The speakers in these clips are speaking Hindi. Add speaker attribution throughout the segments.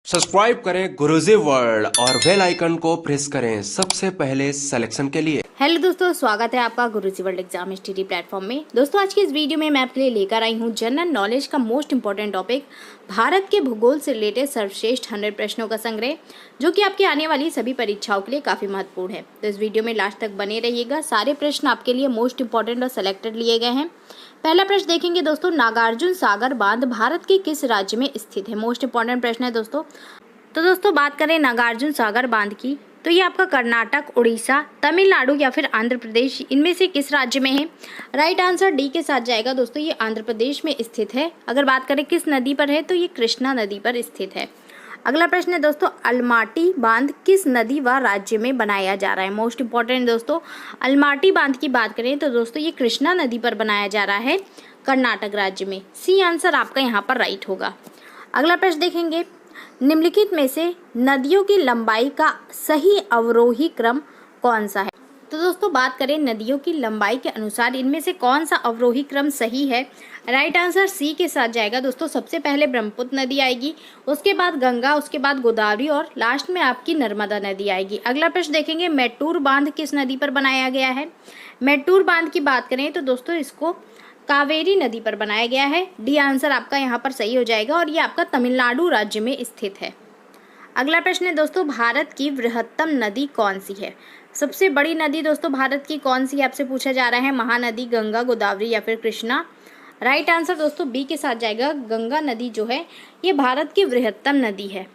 Speaker 1: सब्सक्राइब करें गुरुजी वर्ल्ड और बेल आइकन को प्रेस करें सबसे पहले सिलेक्शन के लिए।
Speaker 2: हेलो दोस्तों, स्वागत है आपका गुरुजी वर्ल्ड एग्जाम स्टडी प्लेटफॉर्म में। दोस्तों आज की इस वीडियो में मैं आपके लिए लेकर आई हूँ जनरल नॉलेज का मोस्ट इंपॉर्टेंट टॉपिक भारत के भूगोल से रिलेटेड सर्वश्रेष्ठ 100 प्रश्नों का संग्रह, जो कि आपकी आने वाली सभी परीक्षाओं के लिए काफी महत्वपूर्ण है। तो इस वीडियो में लास्ट तक बने रहिएगा। सारे प्रश्न आपके लिए मोस्ट इंपॉर्टेंट और सेलेक्टेड लिए गए हैं। पहला प्रश्न देखेंगे दोस्तों, नागार्जुन सागर बांध भारत के किस राज्य में स्थित है? मोस्ट इंपॉर्टेंट प्रश्न है दोस्तों। तो दोस्तों बात करें नागार्जुन सागर बांध की, तो ये आपका कर्नाटक, उड़ीसा, तमिलनाडु या फिर आंध्र प्रदेश, इनमें से किस राज्य में है? राइट आंसर डी के साथ जाएगा दोस्तों, ये आंध्र प्रदेश में स्थित है। अगर बात करें किस नदी पर है, तो ये कृष्णा नदी पर स्थित है। अगला प्रश्न है दोस्तों, अलमाटी बांध किस नदी व राज्य में बनाया जा रहा है? मोस्ट इंपॉर्टेंट दोस्तों, अलमाटी बांध की बात करें तो दोस्तों ये कृष्णा नदी पर बनाया जा रहा है, कर्नाटक राज्य में। सी आंसर आपका यहाँ पर राइट होगा। अगला प्रश्न देखेंगे, निम्नलिखित में से नदियों की लंबाई का सही अवरोही क्रम कौन सा है? तो दोस्तों बात करें नदियों की लंबाई के अनुसार इनमें से कौन सा अवरोही क्रम सही है? राइट आंसर सी के साथ जाएगा दोस्तों। सबसे पहले ब्रह्मपुत्र नदी आएगी, उसके बाद गंगा, उसके बाद गोदावरी और लास्ट में आपकी नर्मदा नदी आएगी। अगला प्रश्न देखेंगे, मेट्टूर बांध किस नदी पर बनाया गया है? मेट्टूर बांध की बात करें तो दोस्तों इसको कावेरी नदी पर बनाया गया है। डी आंसर आपका यहाँ पर सही हो जाएगा और ये आपका तमिलनाडु राज्य में स्थित है। अगला प्रश्न है दोस्तों, भारत की बृहत्तम नदी कौन सी है? सबसे बड़ी नदी दोस्तों भारत की कौन सी है आपसे पूछा जा रहा है? महानदी, गंगा, गोदावरी या फिर कृष्णा? राइट आंसर दोस्तों बी के साथ जाएगा। गंगा नदी जो है ये भारत की बृहत्तम नदी है।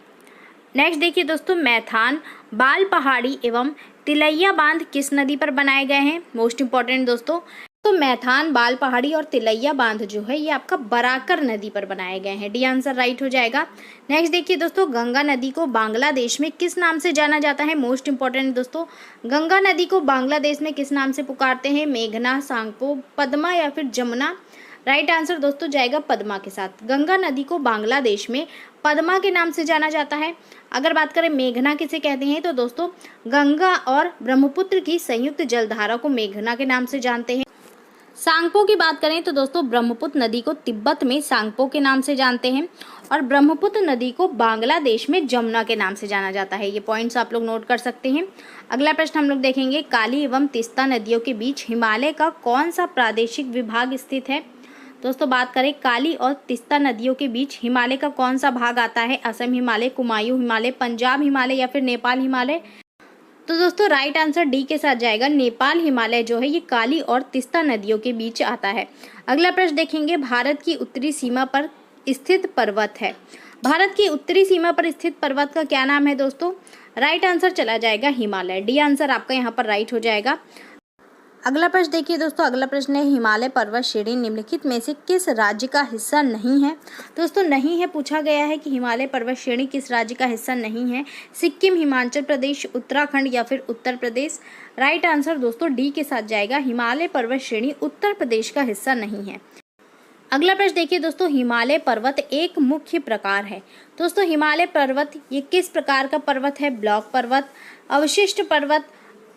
Speaker 2: नेक्स्ट देखिए दोस्तों, मैथान, बाल पहाड़ी एवं तिलैया बांध किस नदी पर बनाए गए हैं? मोस्ट इंपॉर्टेंट दोस्तों, तो मैथान, बाल पहाड़ी और तिलैया बांध जो है ये आपका बराकर नदी पर बनाए गए हैं। डी आंसर राइट हो जाएगा। नेक्स्ट देखिए दोस्तों, गंगा नदी को बांग्लादेश में किस नाम से जाना जाता है? मोस्ट इंपॉर्टेंट दोस्तों, गंगा नदी को बांग्लादेश में किस नाम से पुकारते हैं? मेघना, सांगपो, पद्मा या फिर जमुना? राइट आंसर दोस्तों जाएगा पद्मा के साथ। गंगा नदी को बांग्लादेश में पद्मा के नाम से जाना जाता है। अगर बात करें मेघना किसे कहते हैं, तो दोस्तों गंगा और ब्रह्मपुत्र की संयुक्त जलधारा को मेघना के नाम से जानते हैं। सांगपो की बात करें तो दोस्तों ब्रह्मपुत्र नदी को तिब्बत में सांगपो के नाम से जानते हैं और ब्रह्मपुत्र नदी को बांग्लादेश में जमुना के नाम से जाना जाता है। ये पॉइंट्स आप लोग नोट कर सकते हैं। अगला प्रश्न हम लोग देखेंगे, काली एवं तीस्ता नदियों के बीच हिमालय का कौन सा प्रादेशिक विभाग स्थित है? दोस्तों बात करें काली और तीस्ता नदियों के बीच हिमालय का कौन सा भाग आता है? असम हिमालय, कुमायूं हिमालय, पंजाब हिमालय या फिर नेपाल हिमालय? तो दोस्तों राइट आंसर डी के साथ जाएगा। नेपाल हिमालय जो है ये काली और तीस्ता नदियों के बीच आता है। अगला प्रश्न देखेंगे, भारत की उत्तरी सीमा पर स्थित पर्वत है। भारत की उत्तरी सीमा पर स्थित पर्वत का क्या नाम है दोस्तों? राइट आंसर चला जाएगा हिमालय। डी आंसर आपका यहाँ पर राइट हो जाएगा। अगला प्रश्न देखिए दोस्तों, अगला प्रश्न है, हिमालय पर्वत श्रेणी निम्नलिखित में से किस राज्य का हिस्सा नहीं है? दोस्तों नहीं है पूछा गया है कि हिमालय पर्वत श्रेणी किस राज्य का हिस्सा नहीं है। सिक्किम, हिमाचल प्रदेश, उत्तराखंड या फिर उत्तर प्रदेश? राइट आंसर दोस्तों डी के साथ जाएगा। हिमालय पर्वत श्रेणी उत्तर प्रदेश का हिस्सा नहीं है। अगला प्रश्न देखिए दोस्तों, हिमालय पर्वत एक मुख्य प्रकार है। दोस्तों हिमालय पर्वत ये किस प्रकार का पर्वत है? ब्लॉक पर्वत, अवशिष्ट पर्वत,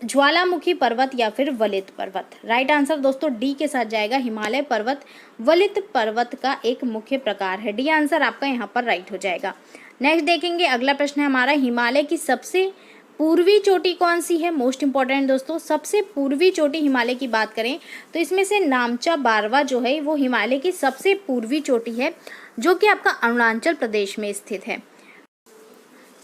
Speaker 2: ज्वालामुखी पर्वत या फिर वलित पर्वत? राइट आंसर दोस्तों डी के साथ जाएगा। हिमालय पर्वत वलित पर्वत का एक मुख्य प्रकार है। डी आंसर आपका यहाँ पर राइट हो जाएगा। नेक्स्ट देखेंगे, अगला प्रश्न है हमारा, हिमालय की सबसे पूर्वी चोटी कौन सी है? मोस्ट इंपॉर्टेंट दोस्तों, सबसे पूर्वी चोटी हिमालय की बात करें तो इसमें से नामचा बारवा जो है वो हिमालय की सबसे पूर्वी चोटी है, जो कि आपका अरुणाचल प्रदेश में स्थित है।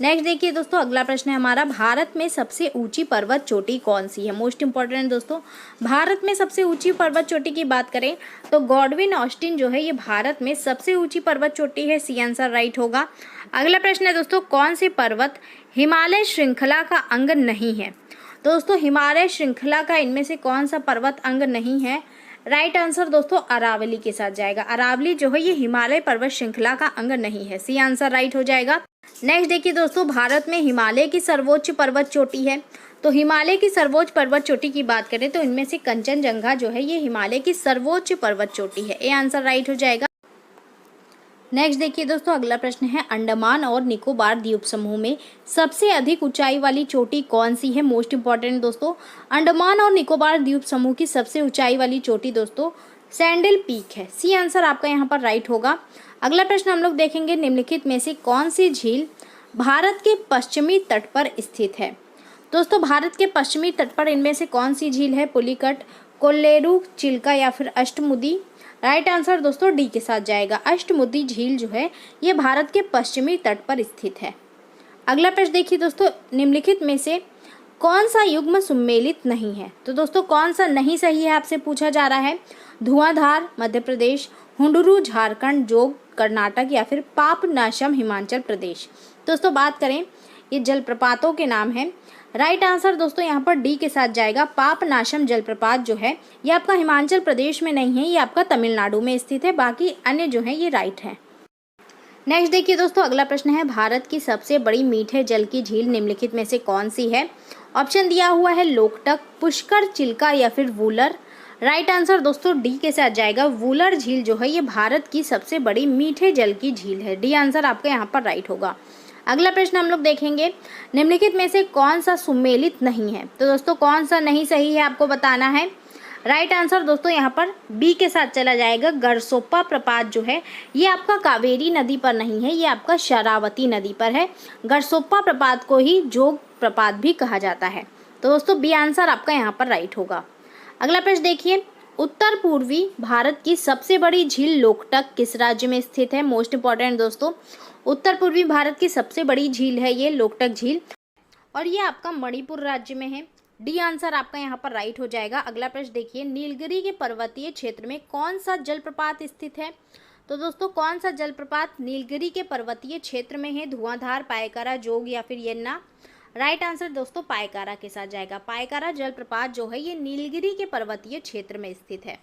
Speaker 2: नेक्स्ट देखिए दोस्तों, अगला प्रश्न है हमारा, भारत में सबसे ऊंची पर्वत चोटी कौन सी है? मोस्ट इंपॉर्टेंट दोस्तों, भारत में सबसे ऊंची पर्वत चोटी की बात करें तो गॉडविन ऑस्टिन जो है ये भारत में सबसे ऊंची पर्वत चोटी है। सी आंसर राइट होगा। अगला प्रश्न है दोस्तों, कौन सी पर्वत हिमालय श्रृंखला का अंग नहीं है? दोस्तों हिमालय श्रृंखला का इनमें से कौन सा पर्वत अंग नहीं है? राइट आंसर दोस्तों अरावली के साथ जाएगा। अरावली जो है ये हिमालय पर्वत श्रृंखला का अंग नहीं है। सी आंसर राइट हो जाएगा। नेक्स्ट देखिए दोस्तों, भारत में हिमालय की सर्वोच्च पर्वत चोटी है। तो हिमालय की सर्वोच्च पर्वत चोटी की बात करें तो इनमें से कंचनजंगा जो है ये हिमालय की सर्वोच्च पर्वत चोटी है। ए आंसर राइट हो जाएगा। नेक्स्ट देखिए दोस्तों, अगला प्रश्न है, अंडमान और निकोबार द्वीप समूह में सबसे अधिक ऊंचाई वाली चोटी कौन सी है? मोस्ट इंपॉर्टेंट दोस्तों, अंडमान और निकोबार द्वीप समूह की सबसे ऊंचाई वाली चोटी दोस्तों सैंडल पीक है। सी आंसर आपका यहाँ पर राइट होगा। अगला प्रश्न हम लोग देखेंगे, निम्नलिखित में से कौन सी झील भारत के पश्चिमी तट पर स्थित है? दोस्तों भारत के पश्चिमी तट पर इनमें से कौन सी झील है? पुलिकट, कोल्लेरू, चिल्का या फिर अष्टमुदी? राइट आंसर दोस्तों डी के साथ जाएगा। अष्टमुदी झील जो है ये भारत के पश्चिमी तट पर स्थित है। अगला प्रश्न देखिए दोस्तों, निम्नलिखित में से कौन सा युग्म सम्मिलित नहीं है? तो दोस्तों कौन सा नहीं सही है आपसे पूछा जा रहा है। धुआंधार मध्य प्रदेश, हुंडरू झारखंड, जोग कर्नाटक या फिर पापनाशम हिमाचल प्रदेश? दोस्तों बात करें ये जलप्रपातों के नाम हैं। राइट आंसर दोस्तों यहाँ पर डी के साथ जाएगा। पापनाशम जलप्रपात जो है ये आपका हिमाचल प्रदेश में नहीं है, ये आपका तमिलनाडु में स्थित है। बाकी अन्य जो है ये राइट है। नेक्स्ट देखिए दोस्तों, अगला प्रश्न है भारत की सबसे बड़ी मीठे जल की झील निम्नलिखित में से कौन सी है? ऑप्शन दिया हुआ है लोकटक, पुष्कर, चिल्का या फिर वूलर? राइट आंसर दोस्तों डी के साथ जाएगा। वूलर झील जो है ये भारत की सबसे बड़ी मीठे जल की झील है। डी आंसर आपका यहाँ पर राइट होगा। अगला प्रश्न हम लोग देखेंगे, निम्नलिखित में से कौन सा सुमेलित नहीं है? तो दोस्तों कौन सा नहीं सही है आपको बताना है। राइट आंसर दोस्तों यहाँ पर बी के साथ चला जाएगा। गरसोप्पा प्रपात जो है ये आपका कावेरी नदी पर नहीं है, ये आपका शरावती नदी पर है। गरसोप्पा प्रपात को ही जोग प्रपात भी कहा जाता है। तो दोस्तों बी आंसर आपका यहाँ पर राइट होगा। अगला प्रश्न देखिए, उत्तर पूर्वी भारत की सबसे बड़ी झील लोकटक किस राज्य में स्थित है? मोस्ट इंपॉर्टेंट दोस्तों, उत्तर पूर्वी भारत की सबसे बड़ी झील है ये लोकटक झील और ये आपका मणिपुर राज्य में है। डी आंसर आपका यहाँ पर राइट हो जाएगा। अगला प्रश्न देखिए, नीलगिरी के पर्वतीय क्षेत्र में कौन सा जलप्रपात स्थित है? तो दोस्तों कौन सा जलप्रपात नीलगिरी के पर्वतीय क्षेत्र में है? धुआंधार, पायकारा, जोग या फिर यन्ना? राइट आंसर दोस्तों पायकारा के साथ जाएगा। पायकारा जलप्रपात जो है ये नीलगिरी के पर्वतीय क्षेत्र में स्थित है।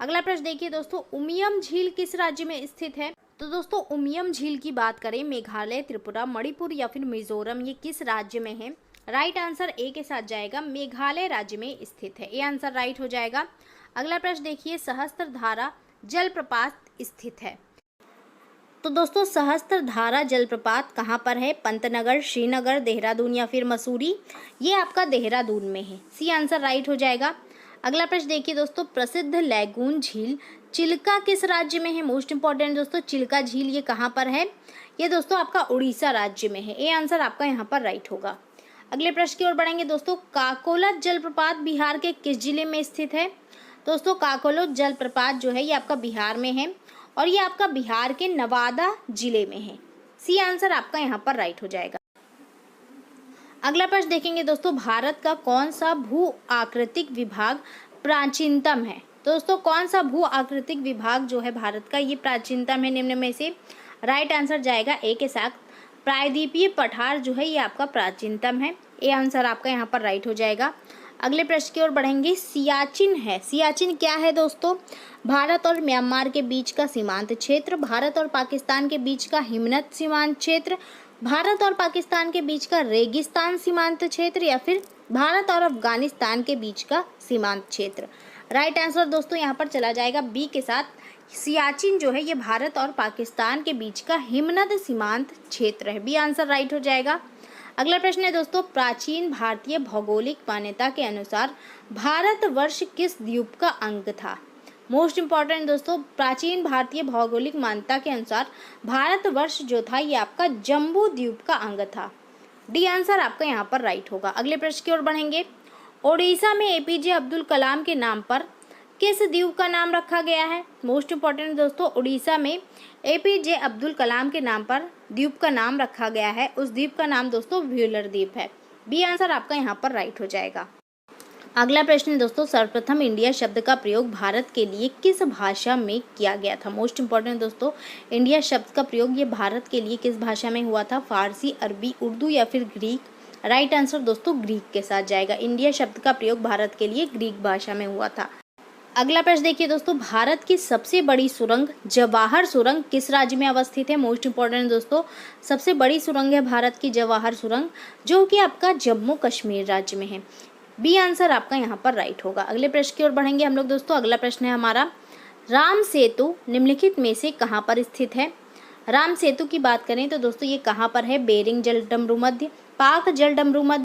Speaker 2: अगला प्रश्न देखिए दोस्तों, उमियम झील किस राज्य में स्थित है? तो दोस्तों उमियम झील की बात करें, मेघालय, त्रिपुरा, मणिपुर या फिर मिजोरम, ये किस राज्य में है? राइट आंसर ए के साथ जाएगा। मेघालय राज्य में स्थित है। ए आंसर राइट हो जाएगा। अगला प्रश्न देखिए, सहस्त्रधारा जलप्रपात स्थित है। तो दोस्तों सहस्त्रधारा जलप्रपात कहाँ पर है? पंतनगर, श्रीनगर, देहरादून या फिर मसूरी? ये आपका देहरादून में है। सी आंसर राइट हो जाएगा। अगला प्रश्न देखिए दोस्तों, प्रसिद्ध लैगून झील चिल्का किस राज्य में है? मोस्ट इंपॉर्टेंट दोस्तों, चिल्का झील ये कहाँ पर है? ये दोस्तों आपका उड़ीसा राज्य में है। ए आंसर आपका यहाँ पर राइट होगा। अगले प्रश्न की ओर बढ़ेंगे दोस्तों, काकोलत जलप्रपात बिहार के किस जिले में स्थित है? दोस्तों काकोलत जलप्रपात जो है ये आपका बिहार में है और ये आपका बिहार के नवादा जिले में है। सी आंसर आपका यहाँ पर राइट हो जाएगा। अगला प्रश्न देखेंगे दोस्तों, भारत का कौन सा भू आकृतिक विभाग प्राचीनतम है? दोस्तों कौन सा भू आकृतिक विभाग जो है भारत का ये प्राचीनतम है निम्न में से? राइट आंसर जाएगा ए के साथ। प्रायद्वीपीय पठार जो है ये आपका प्राचीनतम है। ए आंसर आपका यहाँ पर राइट हो जाएगा। अगले प्रश्न की ओर बढ़ेंगे, सियाचिन है। सियाचिन क्या है दोस्तों? भारत और म्यांमार के बीच का सीमांत क्षेत्र, भारत और पाकिस्तान के बीच का हिमनद सीमांत क्षेत्र, भारत और पाकिस्तान के बीच का रेगिस्तान सीमांत क्षेत्र या फिर भारत और अफगानिस्तान के बीच का सीमांत क्षेत्र? राइट आंसर दोस्तों यहाँ पर चला जाएगा बी के साथ। सियाचिन जो है ये भारत और पाकिस्तान के बीच का हिमनद सीमांत क्षेत्र है। बी आंसर राइट हो जाएगा। अगला प्रश्न है दोस्तों, प्राचीन भारतीय भौगोलिक मान्यता के अनुसार भारतवर्ष किस द्वीप का अंग था? मोस्ट इंपॉर्टेंट दोस्तों, प्राचीन भारतीय भौगोलिक मान्यता के अनुसार भारतवर्ष जो था ये आपका जम्बू द्वीप का अंग था। डी आंसर आपका यहाँ पर राइट होगा। अगले प्रश्न की ओर बढ़ेंगे, ओडिशा में एपीजे अब्दुल कलाम के नाम पर किस द्वीप का नाम रखा गया है? मोस्ट इंपॉर्टेंट दोस्तों, उड़ीसा में एपीजे अब्दुल कलाम के नाम पर द्वीप का नाम रखा गया है। उस द्वीप का नाम दोस्तों व्हीलर द्वीप है। बी आंसर आपका यहाँ पर राइट हो जाएगा। अगला प्रश्न दोस्तों, सर्वप्रथम इंडिया शब्द का प्रयोग भारत के लिए किस भाषा में किया गया था? मोस्ट इंपॉर्टेंट दोस्तों, इंडिया शब्द का प्रयोग ये भारत के लिए किस भाषा में हुआ था? फारसी, अरबी, उर्दू या फिर ग्रीक? राइट आंसर दोस्तों ग्रीक के साथ जाएगा। इंडिया शब्द का प्रयोग भारत के लिए ग्रीक भाषा में हुआ था। अगला प्रश्न देखिए दोस्तों, भारत की सबसे बड़ी सुरंग जवाहर सुरंग किस राज्य में अवस्थित है? मोस्ट इंपॉर्टेंट दोस्तों, सबसे बड़ी सुरंग है भारत की जवाहर सुरंग, जो कि आपका जम्मू कश्मीर राज्य में है। बी आंसर आपका यहाँ पर राइट होगा। अगले प्रश्न की ओर बढ़ेंगे हम लोग दोस्तों। अगला प्रश्न है हमारा, राम सेतु निम्नलिखित में से कहाँ पर स्थित है? राम सेतु की बात करें तो दोस्तों ये कहाँ पर है? बेरिंग जलडमरू मध्य, पाक जलडमरू मध्य,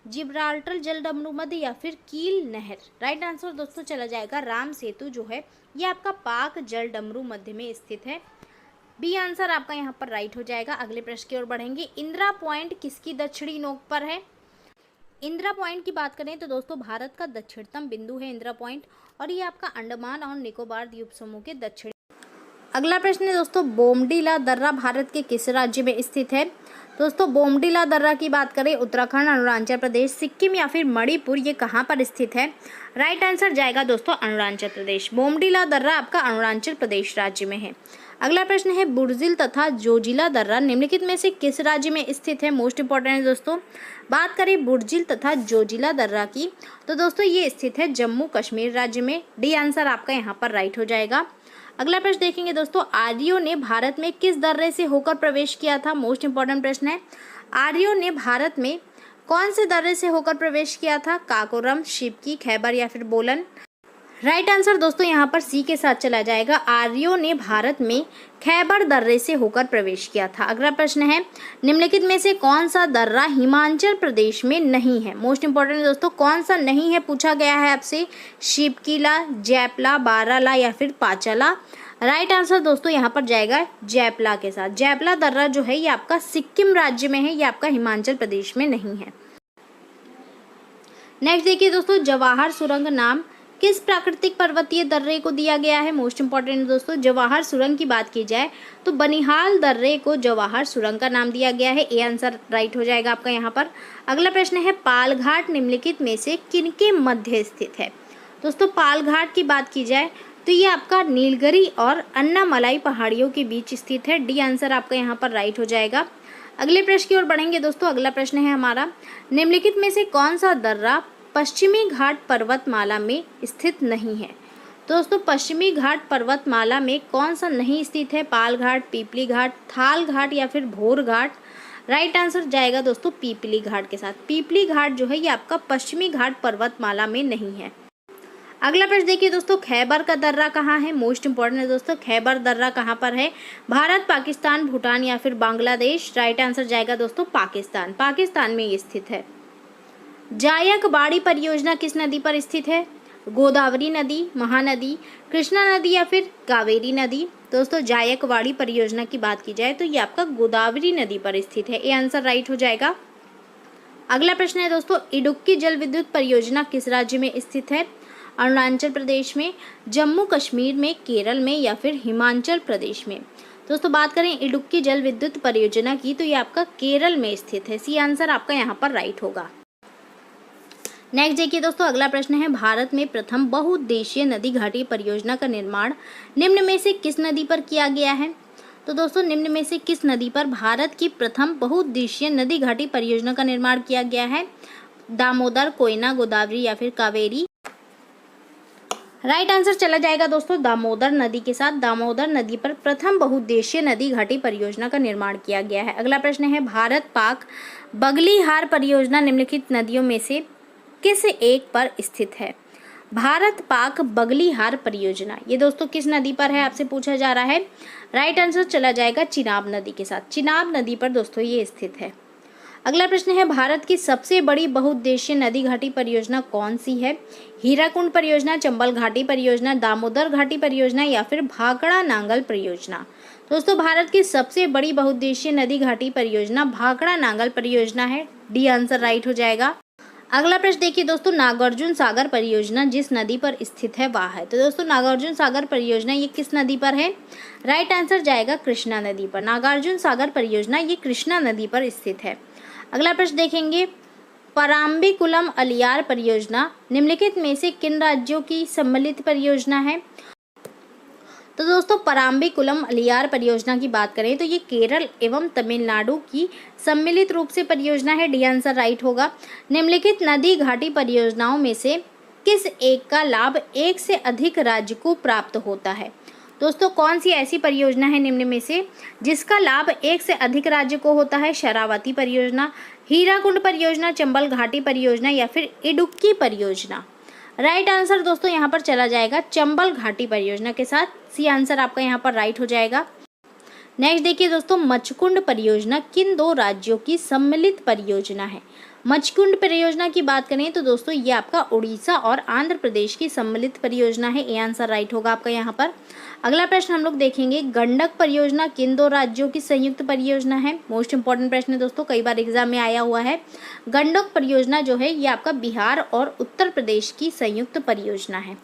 Speaker 2: जिब्राल्टर जलडमरू मध्य या फिर कील नहर? राइट आंसर दोस्तों चला जाएगा राम सेतु जो है ये आपका पाक जलडमरू मध्य में स्थित है। बी आंसर आपका यहाँ पर राइट हो जाएगा। अगले प्रश्न की ओर बढ़ेंगे। इंदिरा पॉइंट किसकी दक्षिणी नोक पर है? इंदिरा पॉइंट की बात करें तो दोस्तों भारत का दक्षिणतम बिंदु है इंदिरा पॉइंट, और ये आपका अंडमान और निकोबार द्वीप समूह के दक्षिण। अगला प्रश्न है दोस्तों, बोमडीला दर्रा भारत के किस राज्य में स्थित है? दोस्तों बोमडीला दर्रा की बात करें उत्तराखंड, अरुणाचल प्रदेश, सिक्किम या फिर मणिपुर, ये कहाँ पर स्थित है? राइट आंसर जाएगा दोस्तों अरुणाचल प्रदेश। बोमडीला दर्रा आपका अरुणाचल प्रदेश राज्य में है। अगला प्रश्न है, बुर्जिल तथा जोजिला दर्रा निम्नलिखित में से किस राज्य में स्थित है? मोस्ट इंपॉर्टेंट है दोस्तों। बात करें बुर्जिल तथा जोजिला दर्रा की तो दोस्तों ये स्थित है जम्मू कश्मीर राज्य में। डी आंसर आपका यहाँ पर राइट हो जाएगा। अगला प्रश्न देखेंगे दोस्तों, आर्यों ने भारत में किस दर्रे से होकर प्रवेश किया था? मोस्ट इंपॉर्टेंट प्रश्न है। आर्यों ने भारत में कौन से दर्रे से होकर प्रवेश किया था? काकोरम, शिवकी, खैबर या फिर बोलन? राइट आंसर दोस्तों यहाँ पर सी के साथ चला जाएगा। आर्यों ने भारत में खैबर दर्रे से होकर प्रवेश किया था। अगला प्रश्न है, निम्नलिखित में से कौन सा दर्रा हिमाचल प्रदेश में नहीं है? मोस्ट इंपॉर्टेंट दोस्तों, कौन सा नहीं है पूछा गया है आपसे। शिवकीला, जैपला, बाराला या फिर पांचाला? राइट आंसर दोस्तों यहाँ पर जाएगा जैपला के साथ। जैपला दर्रा जो है ये आपका सिक्किम राज्य में है, ये आपका हिमाचल प्रदेश में नहीं है। नेक्स्ट देखिए दोस्तों, जवाहर सुरंग नाम किस प्राकृतिक पर्वतीय दर्रे को दिया गया है? मोस्ट इंपॉर्टेंट दोस्तों, जवाहर सुरंग की बात की जाए तो बनिहाल दर्रे को जवाहर सुरंग का नाम दिया गया है। ए आंसर राइट हो जाएगा आपका यहाँ पर। अगला प्रश्न है, पालघाट निम्नलिखित में से किनके मध्य स्थित है? दोस्तों पालघाट की बात की जाए तो ये आपका नीलगिरी और अन्नामलाई पहाड़ियों के बीच स्थित है। डी आंसर आपका यहाँ पर राइट हो जाएगा। अगले प्रश्न की ओर बढ़ेंगे दोस्तों। अगला प्रश्न है हमारा, निम्नलिखित में से कौन सा दर्रा पश्चिमी घाट पर्वतमाला में स्थित नहीं है? दोस्तों पश्चिमी घाट पर्वतमाला में कौन सा नहीं स्थित है? पाल घाट, पीपली घाट, थाल घाट या फिर भोर घाट? राइट आंसर जाएगा दोस्तों पीपली घाट के साथ। पीपली घाट जो है ये आपका पश्चिमी घाट पर्वतमाला में नहीं है। अगला प्रश्न देखिए दोस्तों, खैबर का दर्रा कहाँ है? मोस्ट इंपॉर्टेंट है दोस्तों, खैबर दर्रा कहाँ पर है? भारत, पाकिस्तान, भूटान या फिर बांग्लादेश? राइट आंसर जाएगा दोस्तों पाकिस्तान। पाकिस्तान में ये स्थित है। जायकवाड़ी परियोजना किस नदी पर स्थित है? गोदावरी नदी, महानदी, कृष्णा नदी या फिर कावेरी नदी? दोस्तों जायकवाड़ी परियोजना की बात की जाए तो ये आपका गोदावरी नदी पर स्थित है। ये आंसर राइट हो जाएगा। अगला प्रश्न है दोस्तों, इडुक्की जल विद्युत परियोजना किस राज्य में स्थित है? अरुणाचल प्रदेश में, जम्मू कश्मीर में, केरल में या फिर हिमाचल प्रदेश में? दोस्तों बात करें इडुक्की जल विद्युत परियोजना की तो ये आपका केरल में स्थित है। सी आंसर आपका यहाँ पर राइट होगा। नेक्स्ट देखिए दोस्तों, अगला प्रश्न है, भारत में प्रथम बहुउद्देशीय नदी घाटी परियोजना का निर्माण निम्न में से किस नदी पर किया गया है? तो दोस्तों निम्न में से किस नदी पर भारत की प्रथम बहुउद्देशीय नदी घाटी परियोजना का निर्माण किया गया है? दामोदर, कोयना, गोदावरी या फिर कावेरी? राइट आंसर चला जाएगा दोस्तों दामोदर नदी के साथ। दामोदर नदी पर प्रथम बहुउद्देशीय नदी घाटी परियोजना का निर्माण किया गया है। अगला प्रश्न है, भारत पाक बगलीहार परियोजना निम्नलिखित नदियों में से किस एक पर स्थित है? भारत पाक बगलीहार परियोजना ये दोस्तों किस नदी पर है आपसे पूछा जा रहा है। राइट आंसर चला जाएगा चिनाब नदी के साथ। चिनाब नदी पर दोस्तों ये स्थित है। अगला प्रश्न है, भारत की सबसे बड़ी बहुउद्देशीय नदी घाटी परियोजना कौन सी है? हीराकुंड परियोजना, चंबल घाटी परियोजना, दामोदर घाटी परियोजना या फिर भाखड़ा नांगल परियोजना? दोस्तों भारत की सबसे बड़ी बहुउद्देशीय नदी घाटी परियोजना भाखड़ा नांगल परियोजना है। डी आंसर राइट हो जाएगा। अगला प्रश्न देखिए दोस्तों, नागार्जुन सागर परियोजना जिस नदी पर स्थित है वह है? तो दोस्तों नागार्जुन सागर परियोजना ये किस नदी पर है? राइट आंसर जाएगा कृष्णा नदी पर। नागार्जुन सागर परियोजना ये कृष्णा नदी पर स्थित है। अगला प्रश्न देखेंगे, पराम्बिकुलम अलियार परियोजना निम्नलिखित में से किन राज्यों की सम्मिलित परियोजना है? तो दोस्तों पराम्बिकुलम अलियार परियोजना की बात करें तो ये केरल एवं तमिलनाडु की सम्मिलित रूप से परियोजना है। डी आंसर राइट होगा। निम्नलिखित नदी घाटी परियोजनाओं में से किस एक का लाभ एक से अधिक राज्य को प्राप्त होता है? दोस्तों कौन सी ऐसी परियोजना है निम्न में से जिसका लाभ एक से अधिक राज्य को होता है? शरावती परियोजना, हीराकुंड परियोजना, चंबल घाटी परियोजना या फिर इडुक्की परियोजना? राइट आंसर दोस्तों यहाँ पर चला जाएगा चंबल घाटी परियोजना के साथ। सी आंसर आपका यहाँ पर राइट हो जाएगा। नेक्स्ट देखिए दोस्तों, मचकुंड परियोजना किन दो राज्यों की सम्मिलित परियोजना है? मचकुंड परियोजना की बात करें तो दोस्तों ये आपका उड़ीसा और आंध्र प्रदेश की सम्मिलित परियोजना है। ये आंसर राइट होगा आपका यहाँ पर। अगला प्रश्न हम लोग देखेंगे, गंडक परियोजना किन दो राज्यों की संयुक्त परियोजना है? मोस्ट इंपॉर्टेंट प्रश्न है दोस्तों, कई बार एग्जाम में आया हुआ है। गंडक परियोजना जो है ये आपका बिहार और उत्तर प्रदेश की संयुक्त परियोजना है।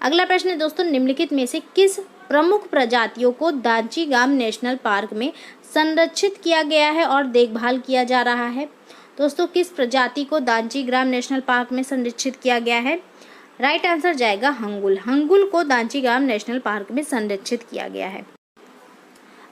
Speaker 2: अगला प्रश्न है दोस्तों, निम्नलिखित में से किस प्रमुख प्रजातियों को दांचीगाम नेशनल पार्क में संरक्षित किया गया है और देखभाल किया जा रहा है? दोस्तों, किस प्रजाति को दांचीग्राम नेशनल पार्क में संरक्षित किया गया है? राइट आंसर जाएगा हंगुल। हंगुल को दांचीग्राम नेशनल पार्क में संरक्षित किया गया है।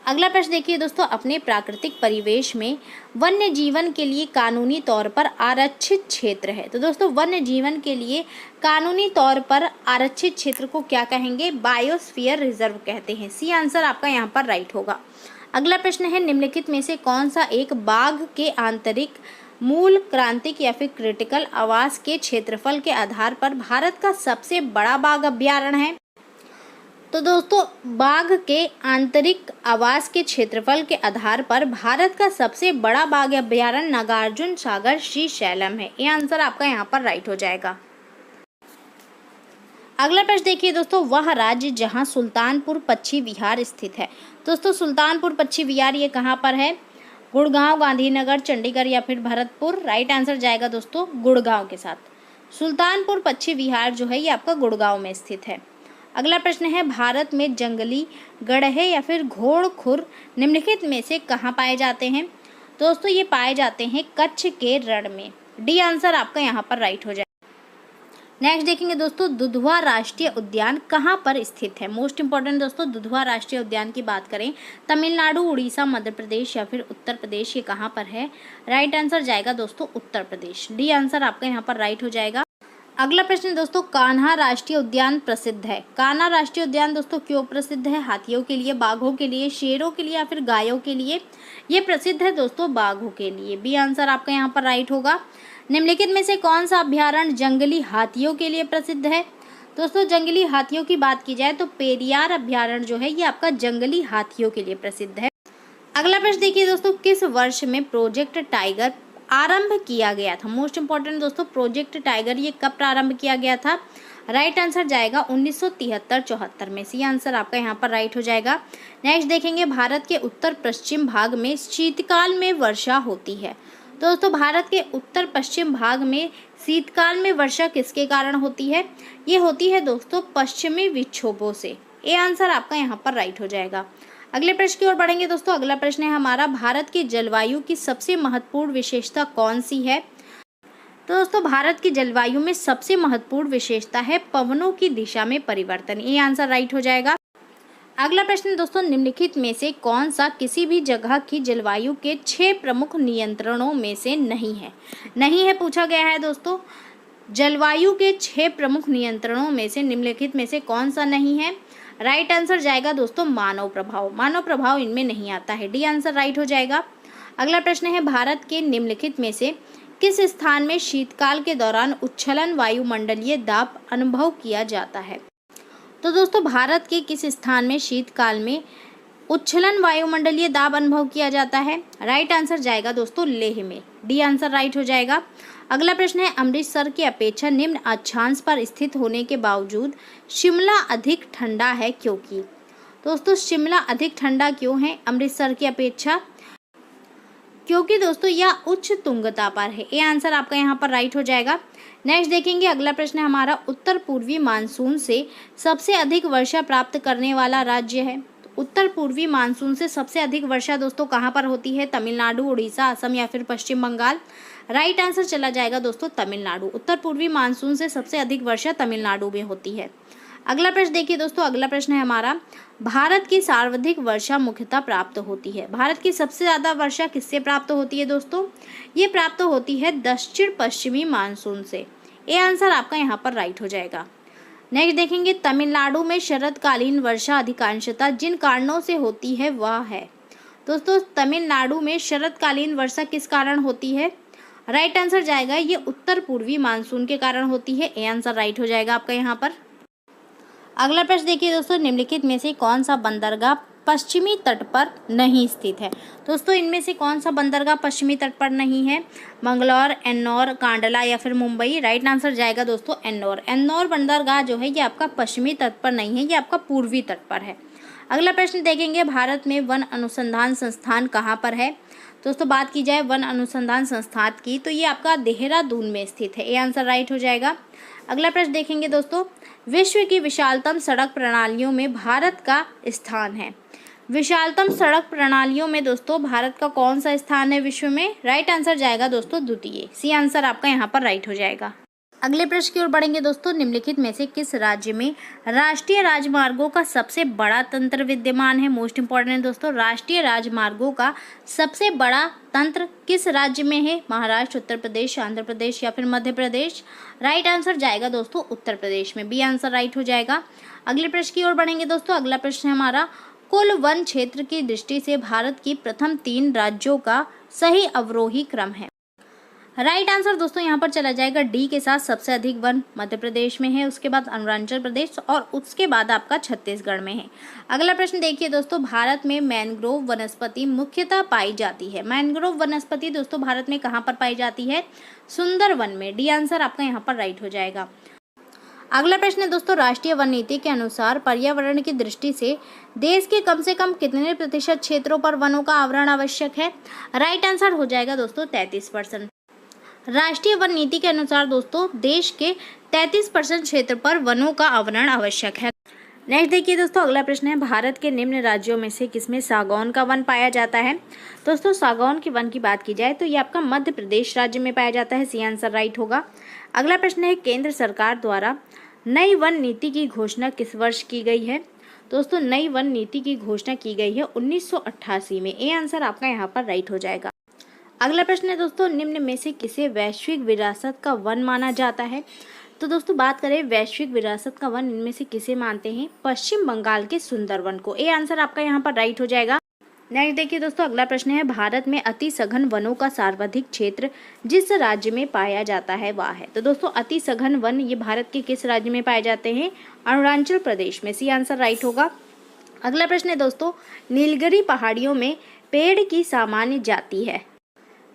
Speaker 2: अगला प्रश्न देखिए दोस्तों, अपने प्राकृतिक परिवेश में वन्य जीवन के लिए कानूनी तौर पर आरक्षित क्षेत्र है। तो दोस्तों, वन्य जीवन के लिए कानूनी तौर पर आरक्षित क्षेत्र को क्या कहेंगे? बायोस्फीयर रिजर्व कहते हैं। सी आंसर आपका यहाँ पर राइट होगा। अगला प्रश्न है, निम्नलिखित में से कौन सा एक बाघ के आंतरिक मूल क्रांतिक या फिर क्रिटिकल आवास के क्षेत्रफल के आधार पर भारत का सबसे बड़ा बाघ अभयारण्य है? तो दोस्तों, बाघ के आंतरिक आवास के क्षेत्रफल के आधार पर भारत का सबसे बड़ा बाघ अभयारण्य नागार्जुन सागर श्रीशैलम है। ये आंसर आपका यहाँ पर राइट हो जाएगा। अगला प्रश्न देखिए दोस्तों, वह राज्य जहाँ सुल्तानपुर पक्षी विहार स्थित है। दोस्तों, सुल्तानपुर पक्षी विहार ये कहाँ पर है? गुड़गांव, गांधीनगर, चंडीगढ़ या फिर भरतपुर? राइट आंसर जाएगा दोस्तों गुड़गांव के साथ। सुल्तानपुर पक्षी विहार जो है ये आपका गुड़गांव में स्थित है। अगला प्रश्न है, भारत में जंगली गड़हे या फिर घोड़खुर निम्नलिखित में से कहाँ पाए जाते हैं? दोस्तों, ये पाए जाते हैं कच्छ के रण में। डी आंसर आपका यहाँ पर राइट हो जाएगा। नेक्स्ट देखेंगे दोस्तों, दुधवा राष्ट्रीय उद्यान कहाँ पर स्थित है? मोस्ट इंपॉर्टेंट दोस्तों, दुधवा राष्ट्रीय उद्यान की बात करें, तमिलनाडु, उड़ीसा, मध्य प्रदेश या फिर उत्तर प्रदेश, ये कहाँ पर है? राइट आंसर जाएगा दोस्तों उत्तर प्रदेश। डी आंसर आपका यहाँ पर राइट हो जाएगा। अगला प्रश्न दोस्तों, कान्हा राष्ट्रीय उद्यान प्रसिद्ध है। कान्हा राष्ट्रीय उद्यान दोस्तों क्यों प्रसिद्ध है? हाथियों के लिए, बाघों के लिए, शेरों के लिए या फिर गायों के लिए? ये प्रसिद्ध है दोस्तों बाघों के लिए। बी आंसर आपका यहाँ पर राइट होगा। निम्नलिखित में से कौन सा अभ्यारण्य जंगली हाथियों के लिए प्रसिद्ध है? दोस्तों, जंगली हाथियों की बात की जाए तो पेरियार अभ्यारण्य जो है ये आपका जंगली हाथियों के लिए प्रसिद्ध है। अगला प्रश्न देखिए दोस्तों, किस वर्ष में प्रोजेक्ट टाइगर आरंभ किया गया था? मोस्ट इंपॉर्टेंट दोस्तों, प्रोजेक्ट टाइगर ये कब प्रारंभ किया गया था? राइट आंसर जाएगा 1973-74 में। सी आंसर आपका यहाँ पर राइट हो जाएगा। नेक्स्ट देखेंगे, भारत के उत्तर पश्चिम भाग में शीतकाल में वर्षा होती है। दोस्तों, भारत के उत्तर पश्चिम भाग में शीतकाल में वर्षा किसके कारण होती है? ये होती है दोस्तों पश्चिमी विक्षोभों से। ये आंसर आपका यहाँ पर राइट हो जाएगा। अगले प्रश्न की ओर बढ़ेंगे दोस्तों। अगला प्रश्न है हमारा, भारत की जलवायु की सबसे महत्वपूर्ण विशेषता कौन सी है? तो दोस्तों, भारत की जलवायु में सबसे महत्वपूर्ण विशेषता है पवनों की दिशा में परिवर्तन। ये आंसर राइट हो जाएगा। अगला प्रश्न दोस्तों, निम्नलिखित में से कौन सा किसी भी जगह की जलवायु के 6 प्रमुख नियंत्रणों में से नहीं है? नहीं है पूछा गया है दोस्तों। जलवायु के 6 प्रमुख नियंत्रणों में से निम्नलिखित में से कौन सा नहीं है? राइट आंसर जाएगा दोस्तों मानव प्रभाव। मानव प्रभाव इनमें नहीं आता है। डी आंसर राइट हो जाएगा। अगला प्रश्न है, भारत के निम्नलिखित में से किस स्थान में शीतकाल के दौरान उच्छलन वायुमंडलीय दाब अनुभव किया जाता है? तो दोस्तों, भारत के किस स्थान में शीतकाल में उच्छलन वायुमंडलीय दाब अनुभव किया जाता है? राइट आंसर जाएगा दोस्तों लेह में। डी आंसर राइट हो जाएगा। अगला प्रश्न है, अमृतसर की अपेक्षा निम्न अक्षांश पर स्थित होने के बावजूद शिमला अधिक ठंडा है क्योंकि? दोस्तों, शिमला अधिक ठंडा क्यों है अमृतसर की अपेक्षा? क्योंकि दोस्तों यह उच्च तुंगता पर है। ये आंसर आपका यहाँ पर राइट हो जाएगा। नेक्स्ट देखेंगे, अगला प्रश्न है हमारा, उत्तर पूर्वी मानसून से सबसे अधिक वर्षा प्राप्त करने वाला राज्य है। उत्तर पूर्वी मानसून से सबसे अधिक वर्षा दोस्तों कहाँ पर होती है? तमिलनाडु, उड़ीसा, असम या फिर पश्चिम बंगाल? राइट आंसर चला जाएगा दोस्तों तमिलनाडु। उत्तर पूर्वी मानसून से सबसे अधिक वर्षा तमिलनाडु में होती है। अगला प्रश्न देखिए दोस्तों, अगला प्रश्न है हमारा, भारत की सर्वाधिक वर्षा मुख्यतः प्राप्त होती है। भारत की सबसे ज़्यादा वर्षा किससे प्राप्त होती है दोस्तों? ये प्राप्त होती है दक्षिण पश्चिमी मानसून से। ये आंसर आपका यहाँ पर राइट हो जाएगा। नेक्स्ट देखेंगे, तमिलनाडु में शरतकालीन वर्षा अधिकांशतः जिन कारणों से होती है वह है। दोस्तों, तमिलनाडु में शरतकालीन वर्षा किस कारण होती है? राइट आंसर जाएगा ये उत्तर पूर्वी मानसून के कारण होती है। ये आंसर राइट हो जाएगा आपका यहाँ पर। अगला प्रश्न देखिए दोस्तों, निम्नलिखित में से कौन सा बंदरगाह पश्चिमी तट पर नहीं स्थित है। दोस्तों इनमें से कौन सा बंदरगाह पश्चिमी तट पर नहीं है? मंगलौर, एन्नौर, कांडला या फिर मुंबई। राइट आंसर जाएगा दोस्तों एन्नौर। एन्नौर बंदरगाह जो है ये आपका पश्चिमी तट पर नहीं है, ये आपका पूर्वी तट पर है। अगला प्रश्न देखेंगे, भारत में वन अनुसंधान संस्थान कहाँ पर है? दोस्तों बात की जाए वन अनुसंधान संस्थान की तो ये आपका देहरादून में स्थित है। ये आंसर राइट हो जाएगा। अगला प्रश्न देखेंगे दोस्तों, विश्व की विशालतम सड़क प्रणालियों में भारत का स्थान है। विशालतम सड़क प्रणालियों में दोस्तों भारत का कौन सा स्थान है विश्व में? राइट आंसर जाएगा दोस्तों द्वितीय। सी आंसर आपका यहाँ पर राइट हो जाएगा। अगले प्रश्न की ओर बढ़ेंगे दोस्तों, निम्नलिखित में से किस राज्य में राष्ट्रीय राजमार्गों का सबसे बड़ा तंत्र विद्यमान है? मोस्ट इंपॉर्टेंट है दोस्तों, राष्ट्रीय राजमार्गों का सबसे बड़ा तंत्र किस राज्य में है? महाराष्ट्र, उत्तर प्रदेश, आंध्र प्रदेश या फिर मध्य प्रदेश। राइट आंसर जाएगा दोस्तों उत्तर प्रदेश में। बी आंसर राइट हो जाएगा। अगले प्रश्न की ओर बढ़ेंगे दोस्तों, अगला प्रश्न है हमारा, कुल वन क्षेत्र की दृष्टि से भारत की प्रथम 3 राज्यों का सही अवरोही क्रम है। राइट आंसर दोस्तों यहाँ पर चला जाएगा डी के साथ। सबसे अधिक वन मध्य प्रदेश में है, उसके बाद अरुणाचल प्रदेश और उसके बाद आपका छत्तीसगढ़ में है। अगला प्रश्न देखिए दोस्तों, भारत में मैंग्रोव वनस्पति मुख्यतः पाई जाती है। मैंग्रोव वनस्पति दोस्तों भारत में कहाँ पर पाई जाती है? सुंदरवन में। डी आंसर आपका यहाँ पर राइट हो जाएगा। अगला प्रश्न है दोस्तों, राष्ट्रीय वन नीति के अनुसार पर्यावरण की दृष्टि से देश के कम से कम कितने प्रतिशत क्षेत्रों पर वनों का आवरण आवश्यक है? राइट आंसर हो जाएगा दोस्तों 33%। राष्ट्रीय वन नीति के अनुसार दोस्तों देश के 33% क्षेत्र पर वनों का आवरण आवश्यक है। नेक्स्ट देखिए दोस्तों, अगला प्रश्न है, भारत के निम्न राज्यों में से किसमें सागौन का वन पाया जाता है? दोस्तों सागौन के वन की बात की जाए तो ये आपका मध्य प्रदेश राज्य में पाया जाता है। सी आंसर राइट होगा। अगला प्रश्न है, केंद्र सरकार द्वारा नई वन नीति की घोषणा किस वर्ष की गई है? दोस्तों नई वन नीति की घोषणा की गई है 1988 में। ए आंसर आपका यहाँ पर राइट हो जाएगा। अगला प्रश्न है दोस्तों, निम्न में से किसे वैश्विक विरासत का वन माना जाता है? तो दोस्तों बात करें वैश्विक विरासत का वन, इनमें से किसे मानते हैं? पश्चिम बंगाल के सुंदरवन को। ए आंसर आपका यहाँ पर राइट हो जाएगा। नेक्स्ट देखिए दोस्तों, अगला प्रश्न है, भारत में अति सघन वनों का सर्वाधिक क्षेत्र जिस राज्य में पाया जाता है वह है। तो दोस्तों अति सघन वन ये भारत के किस राज्य में पाए जाते हैं? अरुणाचल प्रदेश में। सी आंसर राइट होगा। अगला प्रश्न है दोस्तों, नीलगिरी पहाड़ियों में पेड़ की सामान्य जाति है।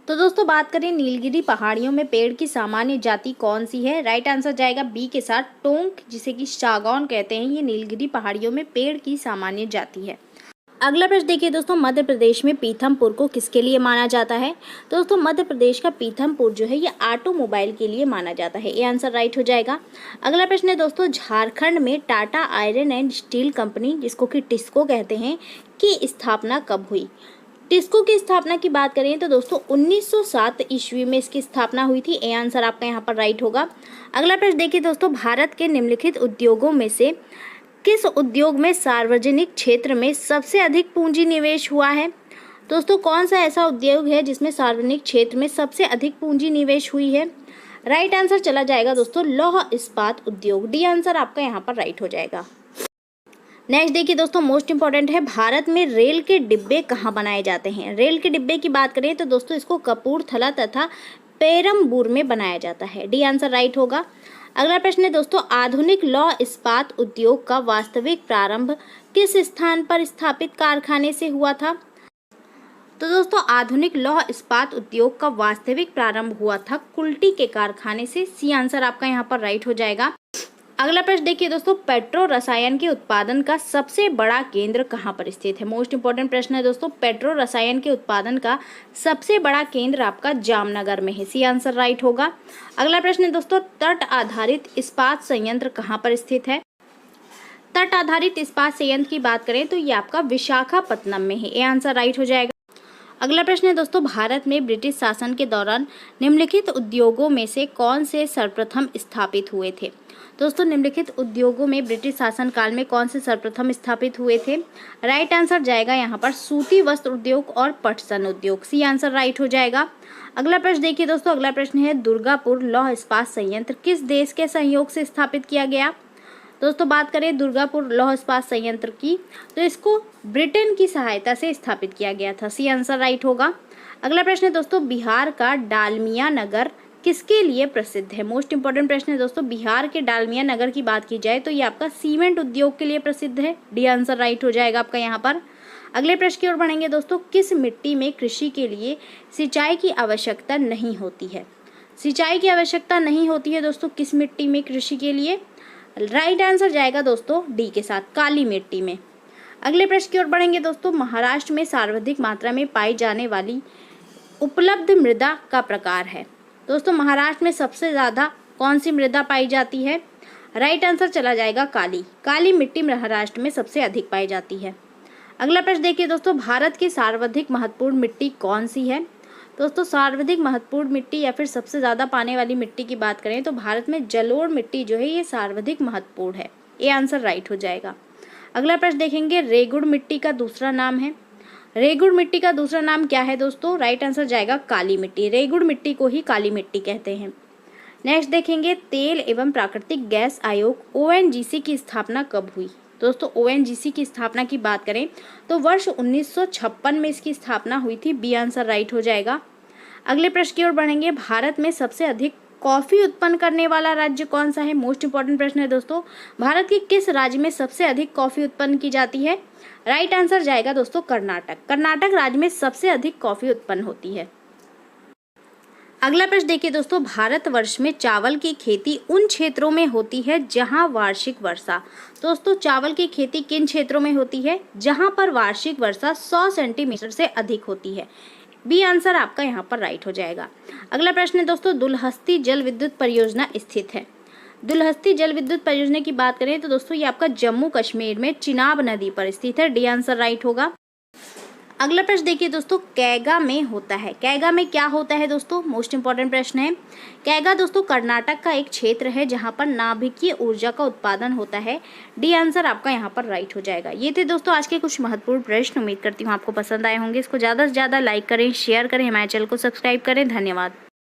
Speaker 2: तो दोस्तों बात करें नीलगिरी पहाड़ियों में पेड़ की सामान्य जाति कौन सी है? राइट आंसर जाएगा बी के साथ, टोंक, जिसे कि सागौन कहते हैं। ये नीलगिरी पहाड़ियों में पेड़ की सामान्य जाति है। अगला प्रश्न देखिए दोस्तों, मध्य प्रदेश में पीथमपुर को किसके लिए माना जाता है? दोस्तों मध्य प्रदेश का पीथमपुर जो है ये ऑटोमोबाइल के लिए माना जाता है। ये आंसर राइट हो जाएगा। अगला प्रश्न है दोस्तों, झारखंड में Tata iron and steel company, जिसको कि टिस्को कहते हैं, की स्थापना कब हुई? टिस्को की स्थापना की बात करें तो दोस्तों 1907 ईस्वी में इसकी स्थापना हुई थी। ए आंसर आपका यहाँ पर राइट होगा। अगला प्रश्न देखिए दोस्तों, भारत के निम्नलिखित उद्योगों में से किस उद्योग में सार्वजनिक क्षेत्र में सबसे अधिक पूंजी निवेश हुआ है? दोस्तों कौन सा ऐसा उद्योग है जिसमें सार्वजनिक क्षेत्र में सबसे अधिक पूंजी निवेश हुई है? राइट आंसर चला जाएगा दोस्तों लौह इस्पात उद्योग। डी आंसर आपका यहाँ पर राइट हो जाएगा। नेक्स्ट देखिए दोस्तों, मोस्ट इंपॉर्टेंट है, भारत में रेल के डिब्बे कहाँ बनाए जाते हैं? रेल के डिब्बे की बात करें तो दोस्तों इसको कपूरथला तथा पेरम्बूर में बनाया जाता है। डी आंसर राइट होगा। अगला प्रश्न है दोस्तों, आधुनिक लौह इस्पात उद्योग का वास्तविक प्रारंभ किस स्थान पर स्थापित कारखाने से हुआ था? तो दोस्तों आधुनिक लौह इस्पात उद्योग का वास्तविक प्रारंभ हुआ था कुल्टी के कारखाने से। सी आंसर आपका यहाँ पर राइट हो जाएगा। अगला प्रश्न देखिए दोस्तों, पेट्रो रसायन के उत्पादन का सबसे बड़ा केंद्र कहाँ पर स्थित है? मोस्ट इंपॉर्टेंट प्रश्न है दोस्तों, पेट्रो रसायन के उत्पादन का सबसे बड़ा केंद्र आपका जामनगर में है। सी आंसर राइट होगा। अगला प्रश्न है दोस्तों, तट आधारित इस्पात संयंत्र कहाँ पर स्थित है? तट आधारित इस्पात संयंत्र की बात करें तो ये आपका विशाखापत्तनम में है। ये आंसर राइट हो जाएगा। अगला प्रश्न है दोस्तों, भारत में ब्रिटिश शासन के दौरान निम्नलिखित उद्योगों में से कौन से सर्वप्रथम स्थापित हुए थे? दोस्तों निम्नलिखित उद्योगों में ब्रिटिश शासन काल में कौन से सर्वप्रथम स्थापित हुए थे? राइट आंसर जाएगा यहाँ पर सूती वस्त्र उद्योग और पटसन उद्योग। सी आंसर राइट हो जाएगा। अगला प्रश्न देखिए दोस्तों, अगला प्रश्न है, दुर्गापुर लौह इस्पात संयंत्र किस देश के सहयोग से स्थापित किया गया? दोस्तों बात करें दुर्गापुर लौह इस्पात संयंत्र की तो इसको ब्रिटेन की सहायता से स्थापित किया गया था। सी आंसर राइट होगा। अगला प्रश्न है दोस्तों, बिहार का डालमिया नगर किसके लिए प्रसिद्ध है? मोस्ट इंपॉर्टेंट प्रश्न है दोस्तों, बिहार के डालमिया नगर की बात की जाए तो ये आपका सीमेंट उद्योग के लिए प्रसिद्ध है। डी आंसर राइट हो जाएगा आपका यहाँ पर। अगले प्रश्न की ओर बढ़ेंगे दोस्तों, किस मिट्टी में कृषि के लिए सिंचाई की आवश्यकता नहीं होती है? सिंचाई की आवश्यकता नहीं होती है दोस्तों किस मिट्टी में कृषि के लिए? राइट आंसर जाएगा दोस्तों डी के साथ, काली मिट्टी में। अगले प्रश्न की ओर बढ़ेंगे दोस्तों, महाराष्ट्र में सर्वाधिक मात्रा में पाई जाने वाली उपलब्ध मृदा का प्रकार है? दोस्तों महाराष्ट्र में सबसे ज़्यादा कौन सी मृदा पाई जाती है? राइट आंसर चला जाएगा काली। काली मिट्टी महाराष्ट्र में सबसे अधिक पाई जाती है। अगला प्रश्न देखिए दोस्तों, भारत की सर्वाधिक महत्वपूर्ण मिट्टी कौन सी है? दोस्तों सर्वाधिक महत्वपूर्ण मिट्टी या फिर सबसे ज़्यादा पाने वाली मिट्टी की बात करें तो भारत में जलोढ़ मिट्टी जो है ये सर्वाधिक महत्वपूर्ण है। ये आंसर राइट हो जाएगा। अगला प्रश्न देखेंगे, रेगुड़ मिट्टी का दूसरा नाम है? रेगुड़ मिट्टी का दूसरा नाम क्या है दोस्तों? राइट आंसर जाएगा काली मिट्टी। रेगुड़ मिट्टी को ही काली मिट्टी कहते हैं। नेक्स्ट देखेंगे, तेल एवं प्राकृतिक गैस आयोग ONGC की स्थापना कब हुई? दोस्तों ONGC की स्थापना की बात करें तो वर्ष 1956 में इसकी स्थापना हुई थी। बी आंसर राइट हो जाएगा। अगले प्रश्न की ओर बढ़ेंगे, भारत में सबसे अधिक कॉफी उत्पन्न करने वाला राज्य कौन सा है? मोस्ट इंपॉर्टेंट प्रश्न है दोस्तों। भारत के किस राज्य में सबसे अधिक कॉफी उत्पन्न की जाती है? राइट आंसर जाएगा दोस्तों कर्नाटक। कर्नाटक राज्य में सबसे अधिक कॉफी उत्पन्न होती है। अगला प्रश्न देखिए दोस्तों, भारतवर्ष में चावल की खेती उन क्षेत्रों में होती है जहां वार्षिक वर्षा। दोस्तों चावल की खेती किन क्षेत्रों में होती है? जहां पर वार्षिक वर्षा 100 सेंटीमीटर से अधिक होती है। बी आंसर आपका यहाँ पर राइट हो जाएगा। अगला प्रश्न है दोस्तों, दुलहस्ती जल विद्युत परियोजना स्थित है? दुलहस्ती जल विद्युत परियोजना की बात करें तो दोस्तों ये आपका जम्मू कश्मीर में चिनाब नदी पर स्थित है। डी आंसर राइट होगा। अगला प्रश्न देखिए दोस्तों, कैगा में होता है? कैगा में क्या होता है दोस्तों? मोस्ट इंपॉर्टेंट प्रश्न है। कैगा दोस्तों कर्नाटक का एक क्षेत्र है जहां पर नाभिकीय ऊर्जा का उत्पादन होता है। डी आंसर आपका यहां पर राइट हो जाएगा। ये थे दोस्तों आज के कुछ महत्वपूर्ण प्रश्न। उम्मीद करती हूँ आपको पसंद आए होंगे। इसको ज़्यादा से ज़्यादा लाइक करें, शेयर करें, हमारे चैनल को सब्सक्राइब करें। धन्यवाद।